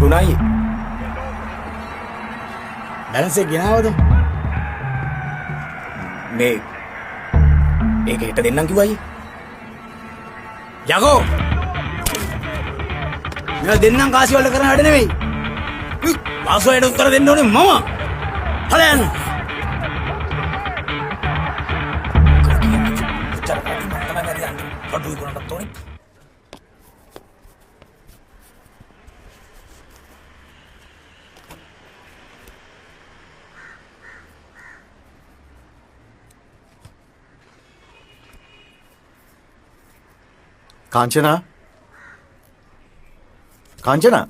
අඩුනායි. Balance එක ගෙනාවද? මේ ඒක හිට දෙන්නම් කිව්වයි. යකෝ. මම දෙන්නම් කාසි වල කරන වැඩ නෙවෙයි. වාසුවේට උත්තර දෙන්න ඕනේ මම. හලයන්. කඩුයි කරන්නත් ඕනේ. කාංචනා කාංචනා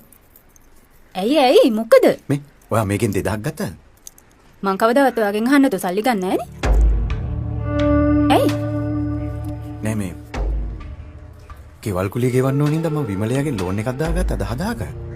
ඇයි මොකද මේ ඔයා මේකෙන් 2000ක් ගත්තද? මං කවදාවත් ඔයාගෙන් අහන්න තු සල්ලි ගන්න නෑනේ. ඇයි නෑ මේ කෙවල් කුලිය ගෙවන්න ඕනින්ද මම විමලයාගෙන් ලෝන් එකක් දාගත්තා 10000ක.